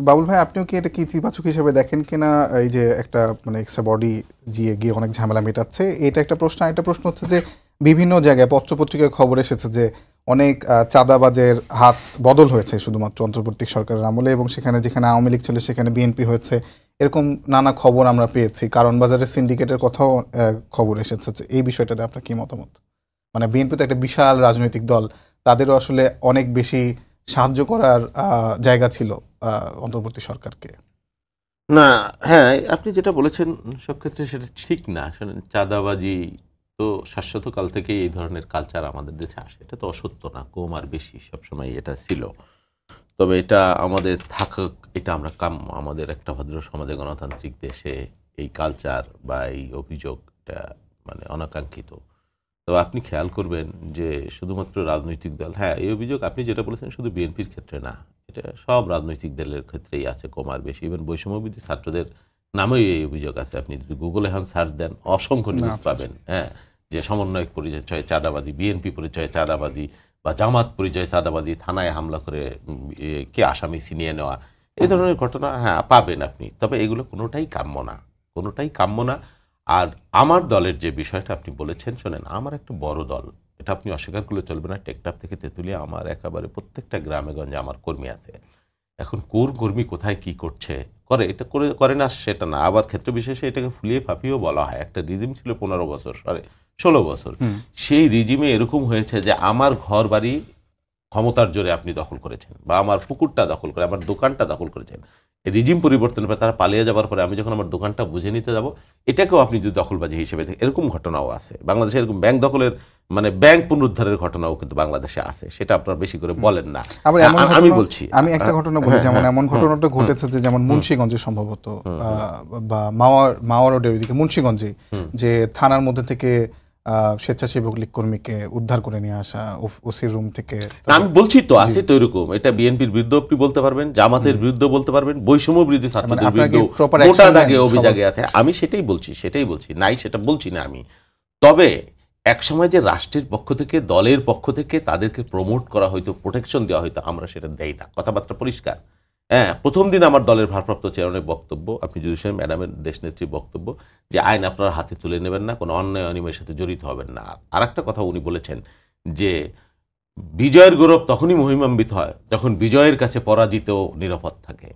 বাবুল ভাই, আপনিও কি এটা কি ইতিবাচক হিসেবে দেখেন কিনা? এই যে একটা মানে এক্সট্রা বডি গিয়ে অনেক ঝামেলা মেটাচ্ছে, এটা একটা প্রশ্ন। একটা প্রশ্ন হচ্ছে যে বিভিন্ন জায়গায় পত্রপত্রিকায় খবর এসেছে যে অনেক চাঁদাবাজের হাত বদল হয়েছে শুধুমাত্র অন্তর্বর্তী সরকারের আমলে, এবং সেখানে যেখানে আওয়ামী লীগ ছিল সেখানে বিএনপি হয়েছে, এরকম নানা খবর আমরা পেয়েছি। কারণ বাজারের সিন্ডিকেটের কথাও খবর এসেছে। এই বিষয়টাতে আপনার কি মতামত? মানে বিএনপি তো একটা বিশাল রাজনৈতিক দল, তাদেরও আসলে অনেক বেশি সাহায্য করার জায়গা ছিল অন্তর্বর্তী সরকারকে। না, হ্যাঁ, আপনি যেটা বলেছেন সব ক্ষেত্রে সেটা ঠিক না। শোনেন, চাঁদাবাজি তো শাশ্বতকাল থেকেই এই ধরনের কালচার আমাদের দেশে আসে, এটা তো অসত্য না। কম আর বেশি সবসময় এটা ছিল। তবে এটা আমাদের থাকুক, এটা আমরা কাম্য। আমাদের একটা ভদ্র সমাজে, গণতান্ত্রিক দেশে এই কালচার বা এই অভিযোগ এটা মানে অনাকাঙ্ক্ষিত। তো আপনি খেয়াল করবেন যে শুধুমাত্র রাজনৈতিক দল, হ্যাঁ, এই অভিযোগ আপনি যেটা বলেছেন শুধু বিএনপির ক্ষেত্রে না, এটা সব রাজনৈতিক দলের ক্ষেত্রেই আছে কম আর বেশি। ইভেন বৈষম্যবিরোধী ছাত্রদের নামেও এই অভিযোগ আছে। আপনি যদি গুগলে এখন সার্চ দেন অসংখ্য নিউজ পাবেন, হ্যাঁ, যে সমন্বয়ক পরিচয় চাঁদাবাজি, বিএনপি পরিচয় চাঁদাবাজি, বা জামাত পরিচয় চাঁদাবাজি, থানায় হামলা করে কে আসামি ছিনিয়ে নেওয়া, এই ধরনের ঘটনা হ্যাঁ পাবেন আপনি। তবে এগুলো কোনোটাই কাম্য না, কোনোটাই কাম্য না। আর আমার দলের যে বিষয়টা আপনি বলেছেন, শোনেন, আমার একটা বড় দল, এটা আপনি অস্বীকার করলে চলবে না। টেকটাপ থেকে তেঁতুলিয়া আমার একেবারে প্রত্যেকটা গ্রামে গঞ্জে আমার কর্মী আছে। এখন কোন কর্মী কোথায় কি করছে করে, এটা করে না সেটা না, আবার ক্ষেত্র বিশেষে এটাকে ফুলিয়ে ফাঁপিয়েও বলা হয়। একটা রিজিম ছিল 15 বছর, 16 বছর, সেই রিজিমে এরকম হয়েছে যে আমার ঘর বাড়ি ক্ষমতার জোরে আপনি দখল করেছেন, বা আমার পুকুরটা দখল করে, আমার দোকানটা দখল করেছেন। রিজিম পরিবর্তনের পরে তারা পালিয়ে যাবার পরে আমি যখন আমার দোকানটা বুঝে নিতে যাব, এটাকেও আপনি যদি দখলবাজি হিসেবে দেখেন, এরকম ঘটনাও আছে বাংলাদেশে। এরকম ব্যাংক দখলের মানে ব্যাংক পুনরুদ্ধারের ঘটনাও কিন্তু বাংলাদেশে আছে, সেটা আপনারা বেশি করে বলেন না। আমি বলছি, আমি একটা ঘটনা বলি, যেমন এমন ঘটনাটা ঘটেছে যে যেমন মুন্সিগঞ্জে সম্ভবত, বা মাওয়া রোডের ওইদিকে মুন্সিগঞ্জে, যে থানার মধ্যে থেকে স্বেচ্ছাসেবক লীগ কর্মীকে উদ্ধার করে নিয়ে আসা ওসির রুম থেকে। আমি বলছি তো আছে তো এরকম। এটা বিএনপির বিরুদ্ধে আপনি বলতে পারবেন, জামাতের বিরুদ্ধে বলতে পারবেন, বৈষম্য বিরোধী ছাত্রদের বিরুদ্ধে মোটা দাগে অভিযোগে আছে। আমি সেটাই বলছি নাই সেটা বলছি না আমি। তবে একসময় যে রাষ্ট্রের পক্ষ থেকে, দলের পক্ষ থেকে তাদেরকে প্রমোট করা হয়তো, প্রোটেকশন দেওয়া হয়তো, আমরা সেটা দেই না। কথাবার্তা পরিষ্কার। হ্যাঁ, প্রথম দিন আমার দলের ভারপ্রাপ্ত চেয়ারম্যানের বক্তব্য, আপনি যদি শুনেন ম্যাডামের দেশনেত্রীর বক্তব্য, যে আইন আপনার হাতে তুলে নেবেন না, কোনো অন্যায় অনিয়মের সাথে জড়িত হবেন না। আর একটা কথা উনি বলেছেন যে বিজয়ের গৌরব তখনই মহিমান্বিত হয় যখন বিজয়ের কাছে পরাজিত নিরাপদ থাকে।